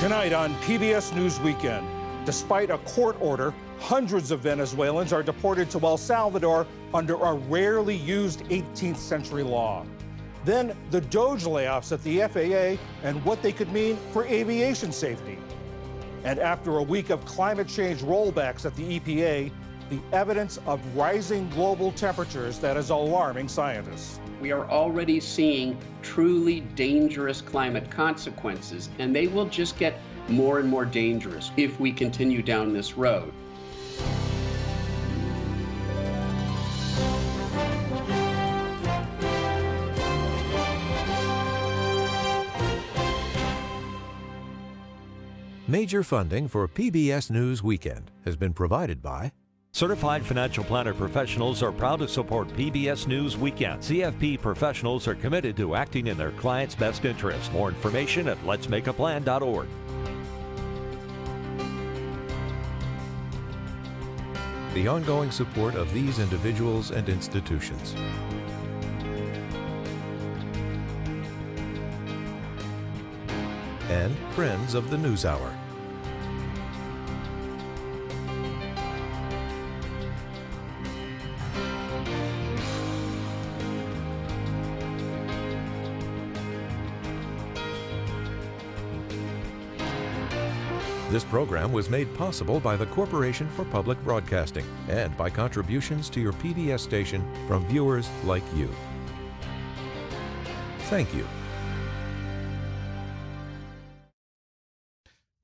Tonight on PBS News Weekend, despite a court order, hundreds of Venezuelans are deported to El Salvador under a rarely used 18th century law. Then the DOGE layoffs at the FAA and what they could mean for aviation safety. And after a week of climate change rollbacks at the EPA, the evidence of rising global temperatures that is alarming scientists. We are already seeing truly dangerous climate consequences, and they will just get more and more dangerous if we continue down this road. Major funding for PBS News Weekend has been provided by Certified Financial Planner Professionals are proud to support PBS News Weekend. CFP professionals are committed to acting in their clients' best interest. More information at letsmakeaplan.org. the ongoing support of these individuals and institutions. And friends of the NewsHour. This program was made possible by the Corporation for Public Broadcasting and by contributions to your PBS station from viewers like you. Thank you.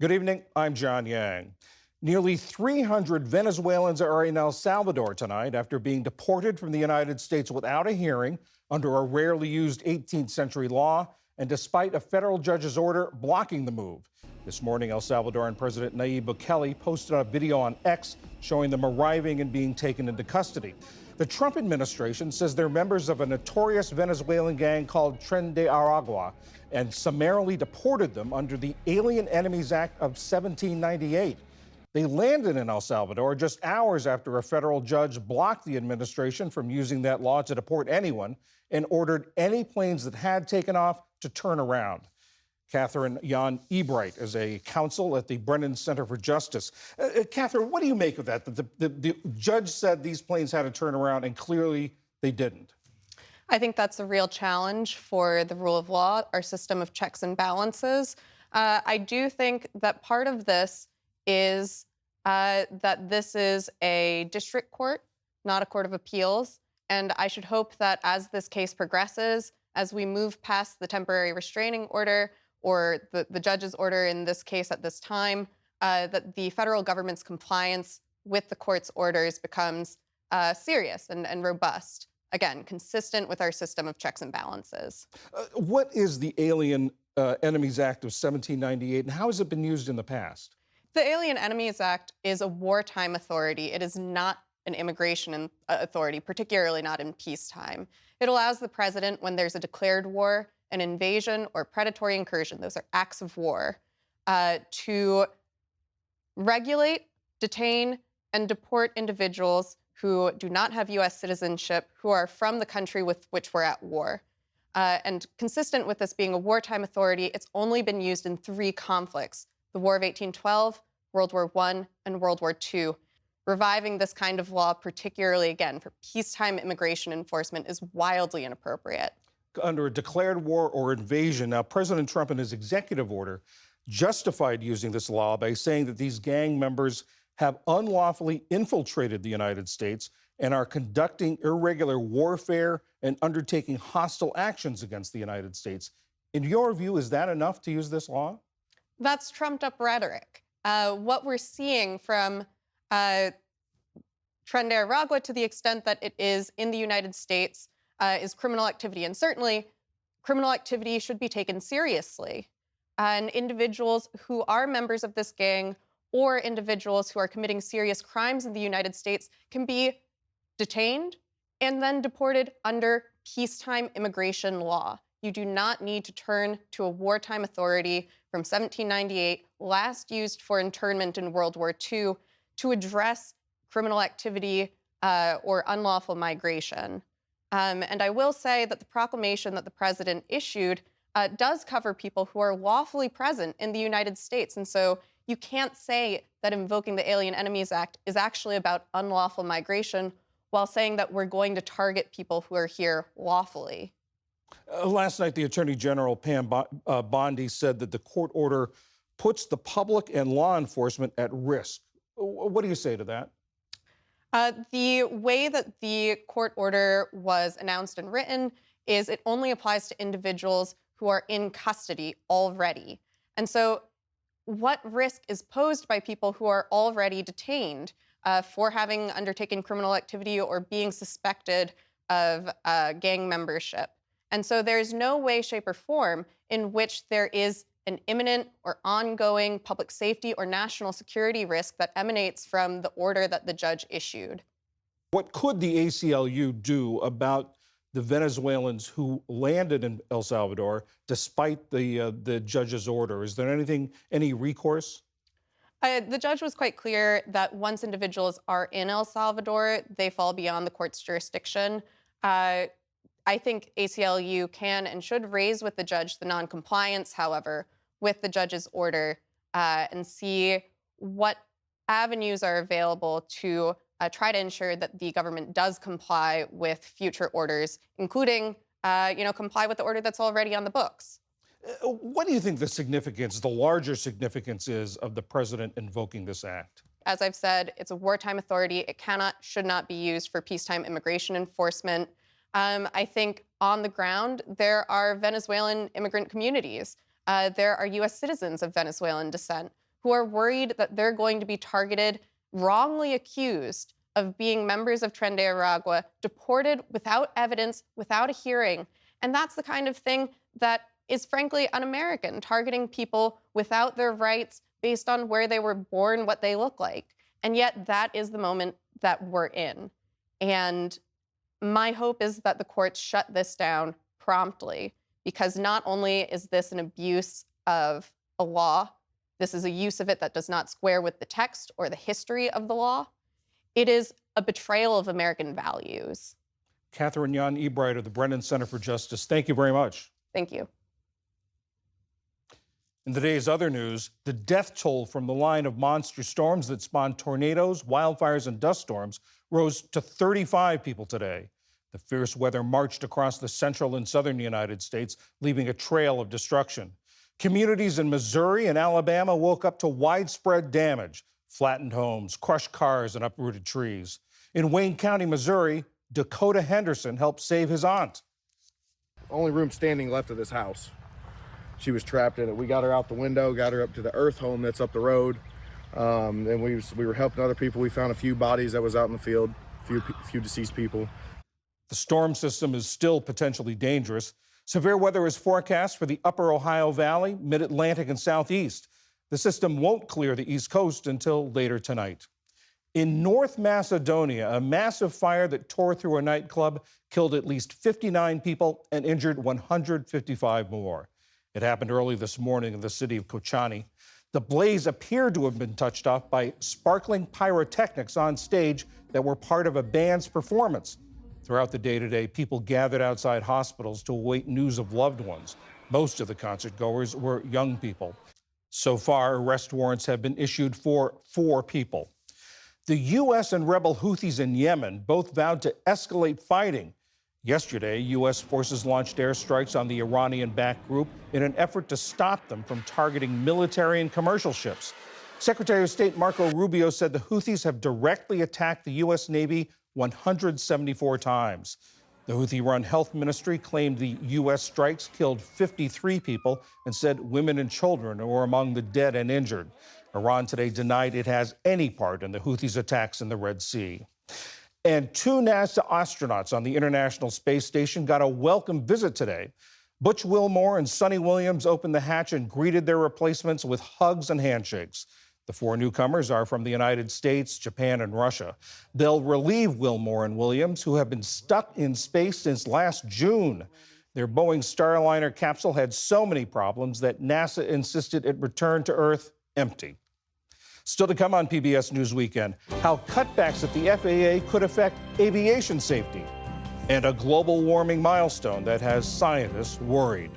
Good evening, I'm John Yang. Nearly 300 Venezuelans are in El Salvador tonight after being deported from the United States without a hearing under a rarely used 18th century law and despite a federal judge's order blocking the move. This morning, El Salvadoran President Nayib Bukele posted a video on X showing them arriving and being taken into custody. The Trump administration says they're members of a notorious Venezuelan gang called Tren de Aragua and summarily deported them under the Alien Enemies Act of 1798. They landed in El Salvador just hours after a federal judge blocked the administration from using that law to deport anyone and ordered any planes that had taken off to turn around. Catherine Jan Ebright is a counsel at the Brennan Center for Justice. Catherine, what do you make of that? The judge said these planes had to turn around, and clearly they didn't. I think that's a real challenge for the rule of law, our system of checks and balances. I do think that part of this is that this is a district court, not a court of appeals. And I should hope that as this case progresses, as we move past the temporary restraining order, or the judge's order in this case at this time, that the federal government's compliance with the court's orders becomes serious and robust. Again, consistent with our system of checks and balances. What is the Alien Enemies Act of 1798, and how has it been used in the past? The Alien Enemies Act is a wartime authority. It is not an immigration authority, particularly not in peacetime. It allows the president, when there's a declared war, an invasion, or predatory incursion, those are acts of war, to regulate, detain, and deport individuals who do not have U.S. citizenship, who are from the country with which we're at war. And consistent with this being a wartime authority, it's only been used in 3 conflicts: the War of 1812, World War I, and World War II. Reviving this kind of law, particularly, again, for peacetime immigration enforcement, is wildly inappropriate. Under a declared war or invasion, now President Trump in his executive order justified using this law by saying that these gang members have unlawfully infiltrated the United States and are conducting irregular warfare and undertaking hostile actions against the United States. In your view, is that enough to use this law? That's trumped up rhetoric. What we're seeing from Tren de Aragua, to the extent that it is in the United States, is criminal activity. And certainly, criminal activity should be taken seriously. And individuals who are members of this gang or individuals who are committing serious crimes in the United States can be detained and then deported under peacetime immigration law. You do not need to turn to a wartime authority from 1798, last used for internment in World War II, to address criminal activity or unlawful migration. And I will say that the proclamation that the president issued does cover people who are lawfully present in the United States. And so you can't say that invoking the Alien Enemies Act is actually about unlawful migration while saying that we're going to target people who are here lawfully. Last night, the Attorney General, Pam Bondi, said that the court order puts the public and law enforcement at risk. What do you say to that? The way that the court order was announced and written is it only applies to individuals who are in custody already. And so what risk is posed by people who are already detained for having undertaken criminal activity or being suspected of gang membership? And so there's no way, shape, or form in which there is an imminent or ongoing public safety or national security risk that emanates from the order that the judge issued. What could the ACLU do about the Venezuelans who landed in El Salvador despite the judge's order? Is there any recourse? The judge was quite clear that once individuals are in El Salvador, they fall beyond the court's jurisdiction. I think ACLU can and should raise with the judge the noncompliance, however, with the judge's order and see what avenues are available to try to ensure that the government does comply with future orders, including, comply with the order that's already on the books. What do you think the larger significance is of the president invoking this act? As I've said, it's a wartime authority. It should not be used for peacetime immigration enforcement. I think on the ground, there are Venezuelan immigrant communities. There are U.S. citizens of Venezuelan descent who are worried that they're going to be targeted, wrongly accused of being members of Tren de Aragua, deported without evidence, without a hearing. And that's the kind of thing that is frankly un-American, targeting people without their rights based on where they were born, what they look like. And yet that is the moment that we're in. And my hope is that the courts shut this down promptly, because not only is this an abuse of a law, this is a use of it that does not square with the text or the history of the law. It is a betrayal of American values. Catherine Yan Ebright of the Brennan Center for Justice, thank you very much. Thank you. In today's other news, the death toll from the line of monster storms that spawned tornadoes, wildfires, and dust storms rose to 35 people today. The fierce weather marched across the central and southern United States, leaving a trail of destruction. Communities in Missouri and Alabama woke up to widespread damage, flattened homes, crushed cars, and uprooted trees. In Wayne County, Missouri, Dakota Henderson helped save his aunt. Only room standing left of this house. She was trapped in it. We got her out the window, got her up to the Earth home that's up the road. And we were helping other people. We found a few bodies that was out in the field, a few deceased people. The storm system is still potentially dangerous. Severe weather is forecast for the upper Ohio Valley, mid-Atlantic, and southeast. The system won't clear the East Coast until later tonight. In North Macedonia, a massive fire that tore through a nightclub killed at least 59 people and injured 155 more. It happened early this morning in the city of Kochani. The blaze appeared to have been touched off by sparkling pyrotechnics on stage that were part of a band's performance. Throughout the day today, people gathered outside hospitals to await news of loved ones. Most of the concertgoers were young people. So far, arrest warrants have been issued for 4 people. The U.S. and rebel Houthis in Yemen both vowed to escalate fighting. Yesterday, U.S. forces launched airstrikes on the Iranian-backed group in an effort to stop them from targeting military and commercial ships. Secretary of State Marco Rubio said the Houthis have directly attacked the U.S. Navy 174 times. The Houthi-run health ministry claimed the U.S. strikes killed 53 people and said women and children were among the dead and injured. Iran today denied it has any part in the Houthis' attacks in the Red Sea. And 2 NASA astronauts on the International Space Station got a welcome visit today. Butch Wilmore and Sonny Williams opened the hatch and greeted their replacements with hugs and handshakes. The 4 newcomers are from the United States, Japan, and Russia. They'll relieve Wilmore and Williams, who have been stuck in space since last June. Their Boeing Starliner capsule had so many problems that NASA insisted it return to Earth empty. Still to come on PBS News Weekend, how cutbacks at the FAA could affect aviation safety, and a global warming milestone that has scientists worried.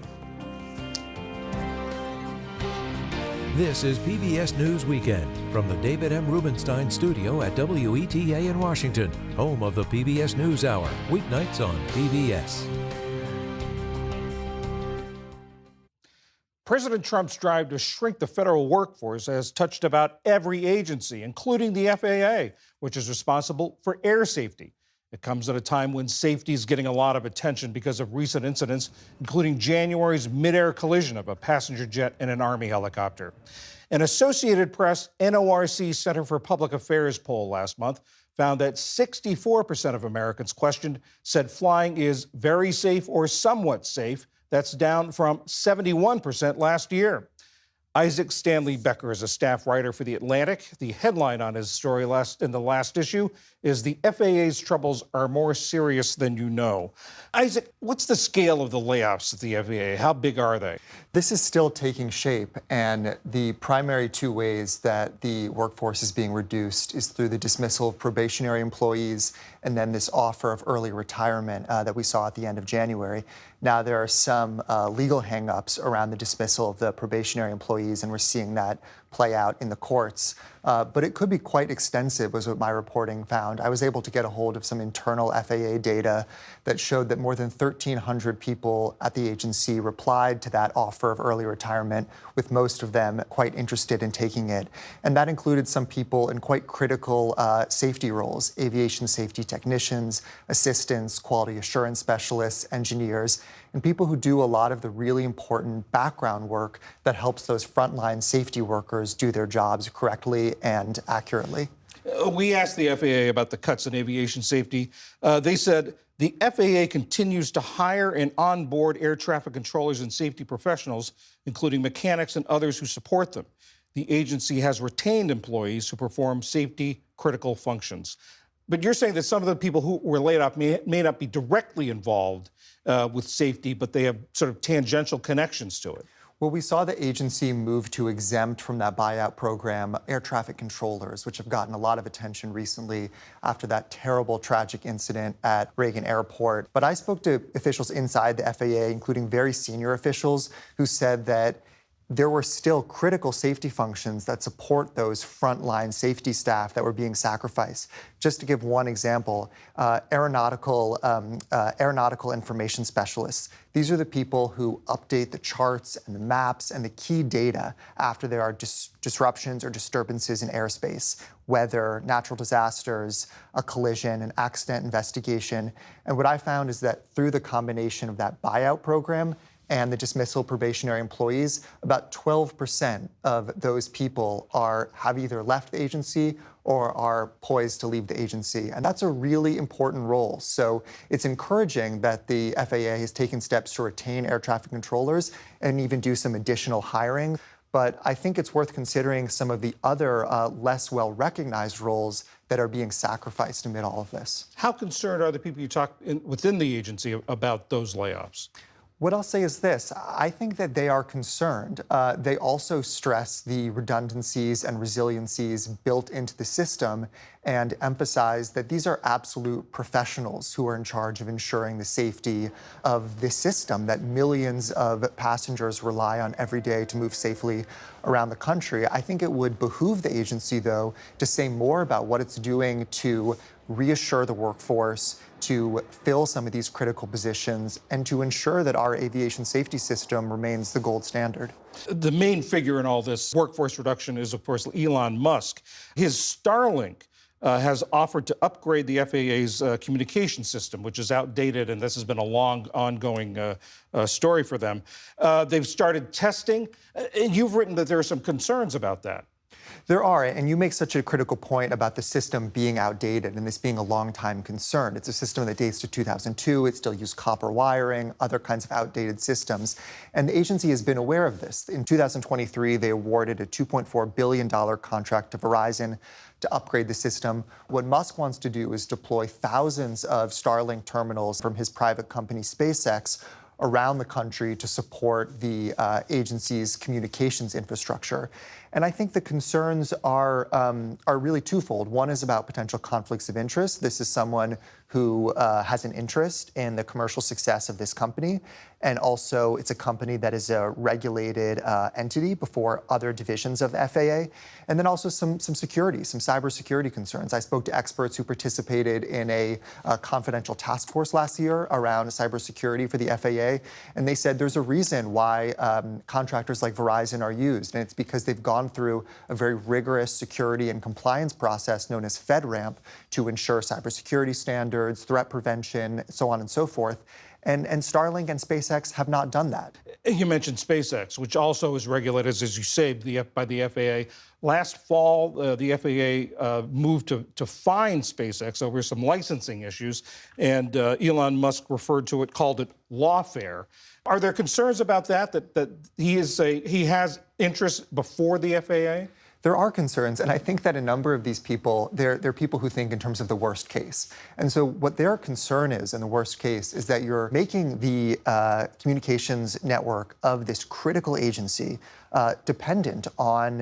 This is PBS News Weekend from the David M. Rubenstein studio at WETA in Washington, home of the PBS NewsHour, weeknights on PBS. President Trump's drive to shrink the federal workforce has touched about every agency, including the FAA, which is responsible for air safety. It comes at a time when safety is getting a lot of attention because of recent incidents, including January's mid-air collision of a passenger jet and an Army helicopter. An Associated Press NORC Center for Public Affairs poll last month found that 64% of Americans questioned said flying is very safe or somewhat safe. That's down from 71% last year. Isaac Stanley Becker is a staff writer for The Atlantic. The headline on his story in the last issue is "The FAA's troubles are more serious than you know." Isaac, what's the scale of the layoffs at the FAA? How big are they? This is still taking shape, and the primary two ways that the workforce is being reduced is through the dismissal of probationary employees and then this offer of early retirement that we saw at the end of January. Now, there are some legal hangups around the dismissal of the probationary employees, and we're seeing that play out in the courts. But it could be quite extensive, was what my reporting found. I was able to get a hold of some internal FAA data that showed that more than 1,300 people at the agency replied to that offer of early retirement, with most of them quite interested in taking it. And that included some people in quite critical safety roles: aviation safety technicians, assistants, quality assurance specialists, engineers, and people who do a lot of the really important background work that helps those frontline safety workers do their jobs correctly and accurately. We asked the FAA about the cuts in aviation safety. They said the FAA continues to hire and onboard air traffic controllers and safety professionals, including mechanics and others who support them. The agency has retained employees who perform safety critical functions. But you're saying that some of the people who were laid off may not be directly involved with safety, but they have sort of tangential connections to it. Well, we saw the agency move to exempt from that buyout program air traffic controllers, which have gotten a lot of attention recently after that terrible, tragic incident at Reagan Airport. But I spoke to officials inside the FAA, including very senior officials, who said that there were still critical safety functions that support those frontline safety staff that were being sacrificed. Just to give one example, aeronautical information specialists. These are the people who update the charts and the maps and the key data after there are disruptions or disturbances in airspace, weather, natural disasters, a collision, an accident investigation. And what I found is that through the combination of that buyout program and the dismissal of probationary employees, about 12% of those people have either left the agency or are poised to leave the agency. And that's a really important role. So it's encouraging that the FAA has taken steps to retain air traffic controllers and even do some additional hiring. But I think it's worth considering some of the other less well-recognized roles that are being sacrificed amid all of this. How concerned are the people you talk within the agency about those layoffs? What I'll say is this: I think that they are concerned. They also stress the redundancies and resiliencies built into the system and emphasize that these are absolute professionals who are in charge of ensuring the safety of this system that millions of passengers rely on every day to move safely around the country. I think it would behoove the agency, though, to say more about what it's doing to reassure the workforce, to fill some of these critical positions, and to ensure that our aviation safety system remains the gold standard. The main figure in all this workforce reduction is, of course, Elon Musk. His Starlink has offered to upgrade the FAA's communication system, which is outdated, and this has been a long, ongoing story for them. They've started testing, and you've written that there are some concerns about that. There are, and you make such a critical point about the system being outdated and this being a long-time concern. It's a system that dates to 2002. It still used copper wiring, other kinds of outdated systems. And the agency has been aware of this. In 2023, they awarded a $2.4 billion contract to Verizon to upgrade the system. What Musk wants to do is deploy thousands of Starlink terminals from his private company, SpaceX, around the country to support the agency's communications infrastructure. And I think the concerns are really twofold. One is about potential conflicts of interest. This is someone who has an interest in the commercial success of this company. And also, it's a company that is a regulated entity before other divisions of the FAA. And then also some security, some cybersecurity concerns. I spoke to experts who participated in a confidential task force last year around cybersecurity for the FAA. And they said there's a reason why contractors like Verizon are used. And it's because they've gone through a very rigorous security and compliance process known as FedRAMP to ensure cybersecurity standards, threat prevention, so on and so forth. And Starlink and SpaceX have not done that. You mentioned SpaceX, which also is regulated, as you say, by the FAA. Last fall, the FAA moved to fine SpaceX over some licensing issues, and Elon Musk called it lawfare. Are there concerns about that he has interest before the FAA? There are concerns, and I think that a number of these people, they're people who think in terms of the worst case. And so what their concern is in the worst case is that you're making the communications network of this critical agency dependent on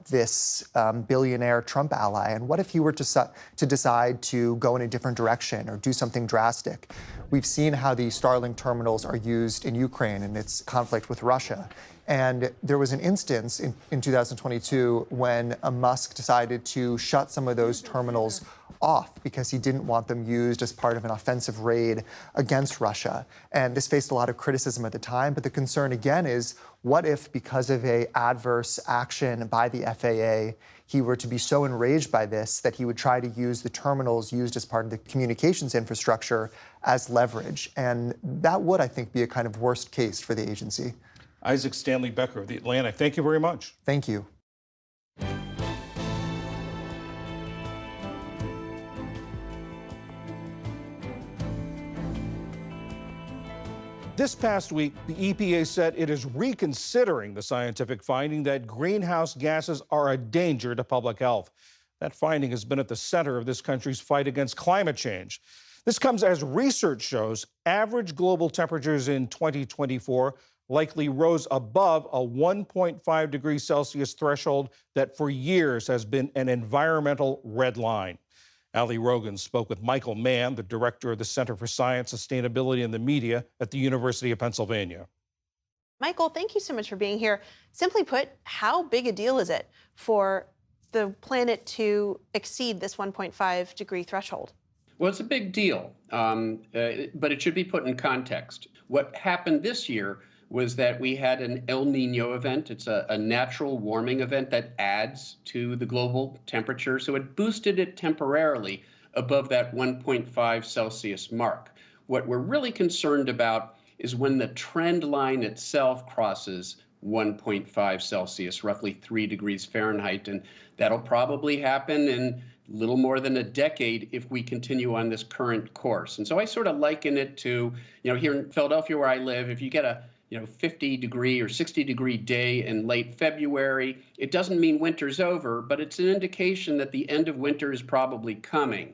this billionaire Trump ally. And what if he were to decide to go in a different direction or do something drastic? We've seen how the Starlink terminals are used in Ukraine and its conflict with Russia. And there was an instance in 2022 when Musk decided to shut some of those terminals off because he didn't want them used as part of an offensive raid against Russia. And this faced a lot of criticism at the time. But the concern, again, is what if, because of an adverse action by the FAA, he were to be so enraged by this that he would try to use the terminals used as part of the communications infrastructure as leverage. And that would, I think, be a kind of worst case for the agency. Isaac Stanley Becker of The Atlantic, thank you very much. Thank you. This past week, the EPA said it is reconsidering the scientific finding that greenhouse gases are a danger to public health. That finding has been at the center of this country's fight against climate change. This comes as research shows average global temperatures in 2024 likely rose above a 1.5 degrees Celsius threshold that for years has been an environmental red line. Ali Rogan spoke with Michael Mann, the director of the Center for Science, Sustainability, and the Media at the University of Pennsylvania. Michael, thank you so much for being here. Simply put, how big a deal is it for the planet to exceed this 1.5 degree threshold? Well, it's a big deal, but it should be put in context. What happened this year was that we had an El Nino event. It's a natural warming event that adds to the global temperature. So it boosted it temporarily above that 1.5 Celsius mark. What we're really concerned about is when the trend line itself crosses 1.5 Celsius, roughly 3 degrees Fahrenheit. And that'll probably happen in little more than a decade if we continue on this current course. And so I sort of liken it to, here in Philadelphia where I live, if you get a 50 degree or 60 degree day in late February, it doesn't mean winter's over, but it's an indication that the end of winter is probably coming.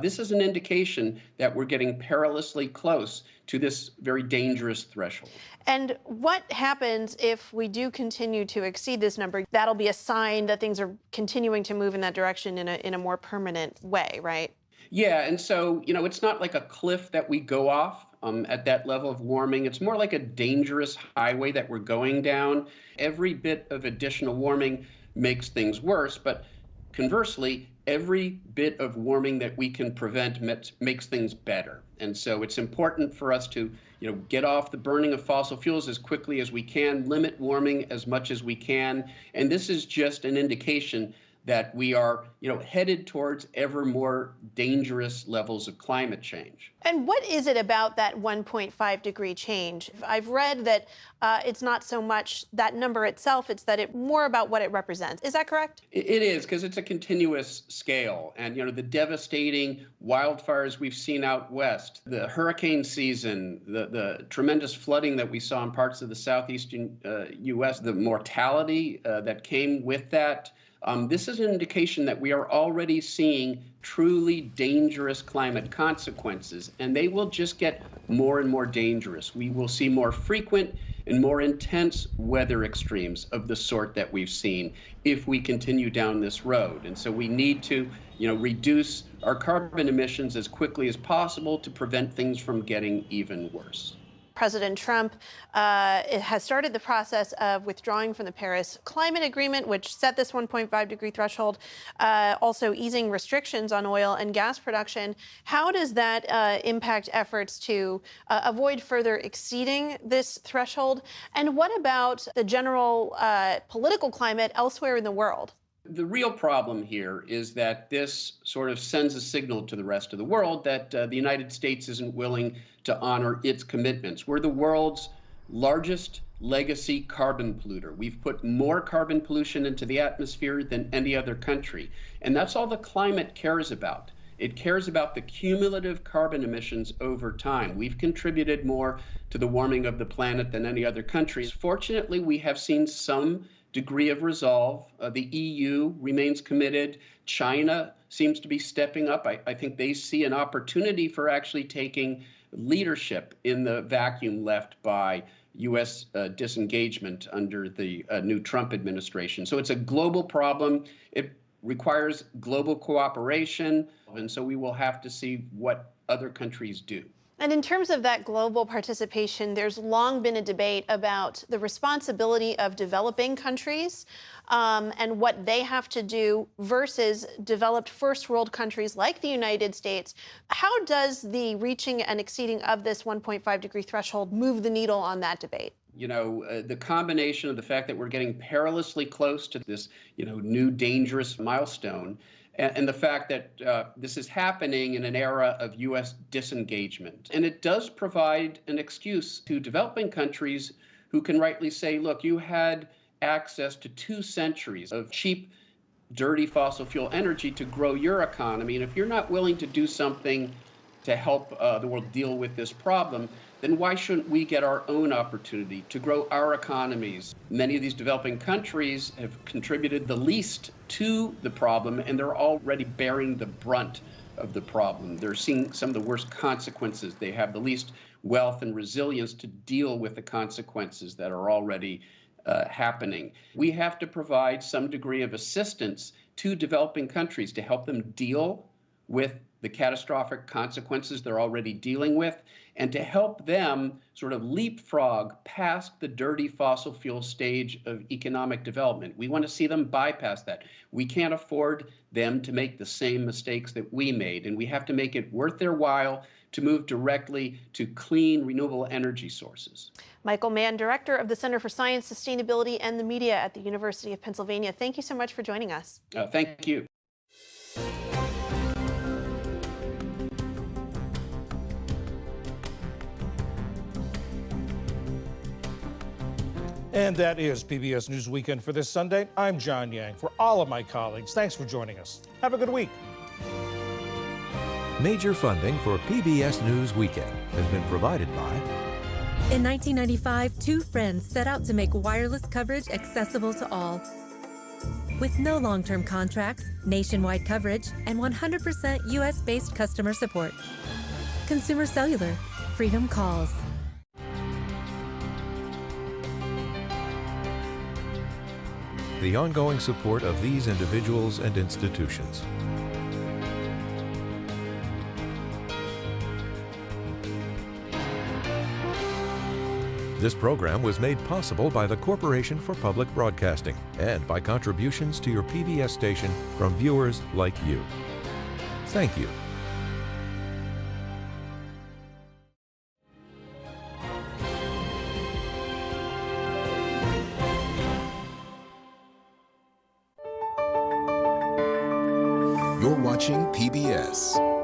This is an indication that we're getting perilously close to this very dangerous threshold. And what happens if we do continue to exceed this number? That'll be a sign that things are continuing to move in that direction in a more permanent way, right? Yeah, and so, it's not like a cliff that we go off at that level of warming. It's more like a dangerous highway that we're going down. Every bit of additional warming makes things worse, but conversely, every bit of warming that we can prevent makes things better. And so it's important for us to, get off the burning of fossil fuels as quickly as we can, limit warming as much as we can. And this is just an indication that we are, headed towards ever more dangerous levels of climate change. And what is it about that 1.5 degree change? I've read that it's not so much that number itself, it's that more about what it represents. Is that correct? It is, because it's a continuous scale. And, the devastating wildfires we've seen out west, the hurricane season, the tremendous flooding that we saw in parts of the southeastern U.S., the mortality that came with that. This is an indication that we are already seeing truly dangerous climate consequences, and they will just get more and more dangerous. We will see more frequent and more intense weather extremes of the sort that we've seen if we continue down this road. And so we need to, reduce our carbon emissions as quickly as possible to prevent things from getting even worse. President Trump has started the process of withdrawing from the Paris Climate Agreement, which set this 1.5 degree threshold, also easing restrictions on oil and gas production. How does that impact efforts to avoid further exceeding this threshold? And what about the general political climate elsewhere in the world? The real problem here is that this sort of sends a signal to the rest of the world that the United States isn't willing to honor its commitments. We're the world's largest legacy carbon polluter. We've put more carbon pollution into the atmosphere than any other country. And that's all the climate cares about. It cares about the cumulative carbon emissions over time. We've contributed more to the warming of the planet than any other country. Fortunately, we have seen some degree of resolve. The EU remains committed. China seems to be stepping up. I think they see an opportunity for actually taking leadership in the vacuum left by U.S. disengagement under the new Trump administration. So it's a global problem. It requires global cooperation, and so we will have to see what other countries do. And in terms of that global participation, there's long been a debate about the responsibility of developing countries and what they have to do versus developed first world countries like the United States. How does the reaching and exceeding of this 1.5 degree threshold move the needle on that debate? The combination of the fact that we're getting perilously close to this, new dangerous milestone, and the fact that this is happening in an era of U.S. disengagement. And it does provide an excuse to developing countries who can rightly say, look, you had access to 2 centuries of cheap, dirty fossil fuel energy to grow your economy. And if you're not willing to do something to help the world deal with this problem, then why shouldn't we get our own opportunity to grow our economies? Many of these developing countries have contributed the least to the problem, and they're already bearing the brunt of the problem. They're seeing some of the worst consequences. They have the least wealth and resilience to deal with the consequences that are already happening. We have to provide some degree of assistance to developing countries to help them deal with the catastrophic consequences they're already dealing with, and to help them sort of leapfrog past the dirty fossil fuel stage of economic development. We want to see them bypass that. We can't afford them to make the same mistakes that we made, and we have to make it worth their while to move directly to clean, renewable energy sources. Michael Mann, Director of the Center for Science, Sustainability, and the Media at the University of Pennsylvania. Thank you so much for joining us. Thank you. And that is PBS News Weekend for this Sunday. I'm John Yang. For all of my colleagues, thanks for joining us. Have a good week. Major funding for PBS News Weekend has been provided by... In 1995, 2 friends set out to make wireless coverage accessible to all. With no long-term contracts, nationwide coverage, and 100% U.S.-based customer support. Consumer Cellular. Freedom calls. The ongoing support of these individuals and institutions. This program was made possible by the Corporation for Public Broadcasting and by contributions to your PBS station from viewers like you. Thank you. You're watching PBS.